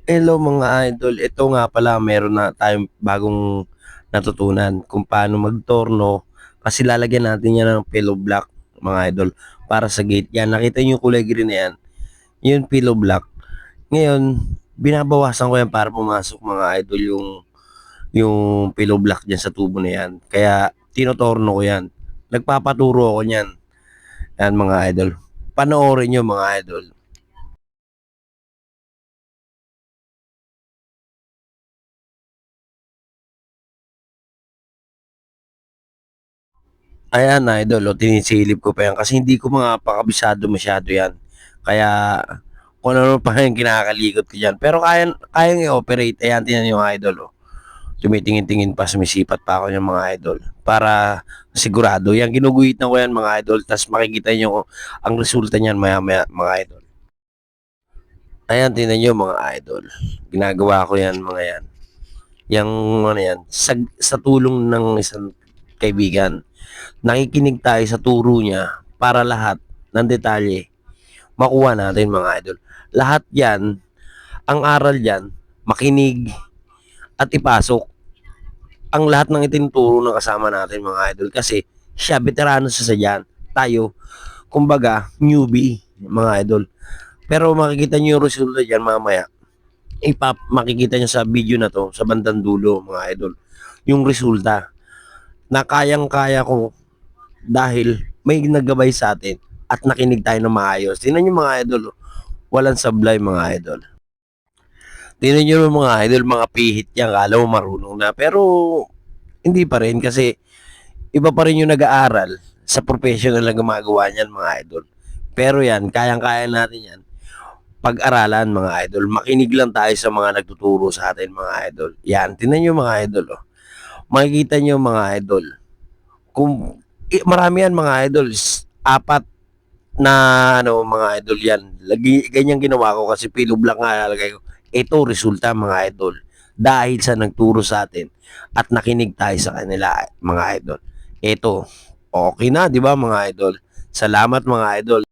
Hello mga idol, ito nga pala meron na tayong bagong natutunan kung paano magtorno kasi lalagyan natin yan ng pillow block mga idol para sa gate. Yan, nakita niyo yung kulay green na yan, yun pillow block. Ngayon, binabawasan ko yan para pumasok mga idol yung pillow block dyan sa tubo na yan. Kaya tinotorno ko yan. Nagpapaturo ako niyan. Yan mga idol. Panoorin nyo mga idol. Ayan idol, tinisilip ko pa yan kasi hindi ko mga pakabisado masyado yan. Kaya kung ano pa yung kinakalikot ko dyan. Pero kayang i-operate. Ayan, tinan yung idol. Oh. Tumitingin-tingin pa, sumisipat pa ako ng mga idol. Para sigurado. Yan, ginuguhit na ko yan mga idol. Tapos makikita nyo ang resulta niyan maya-maya mga idol. Ayan, tinan nyo mga idol. Ginagawa ko yan mga yan. Yang ano yan, sa tulong ng isang kaibigan. Nakikinig tayo sa turo niya para lahat ng detalye makuha natin mga idol. Lahat yan, ang aral yan, makinig at ipasok ang lahat ng itinuturo ng kasama natin mga idol kasi siya, veterano sa dyan. Tayo, kumbaga, newbie mga idol. Pero makikita nyo yung resulta dyan mamaya. Makikita nyo sa video na to, sa bandang dulo mga idol. Yung resulta na kayang-kaya ko dahil may naggabay sa atin at nakinig tayo ng maayos. Tingnan nyo mga idol, walang sablay mga idol. Tingnan nyo mga idol, mga pihit yan, kala mo marunong na. Pero hindi pa rin kasi iba pa rin yung nag-aaral sa professional na gumagawa niyan mga idol. Pero yan, kayang-kaya natin yan. Pag-aralan mga idol, makinig lang tayo sa mga nagtuturo sa atin mga idol. Yan, tingnan nyo mga idol. Oh. Makikita nyo mga idol. Kung marami yan mga idol, apat na ano mga idol yan. Lagi ganyan ginawa ko kasi pillow block nga lalagay ko. Ito resulta mga idol dahil sa nagturo sa atin at nakinig tayo sa kanila mga idol. Ito, okay na 'di ba mga idol? Salamat mga idol.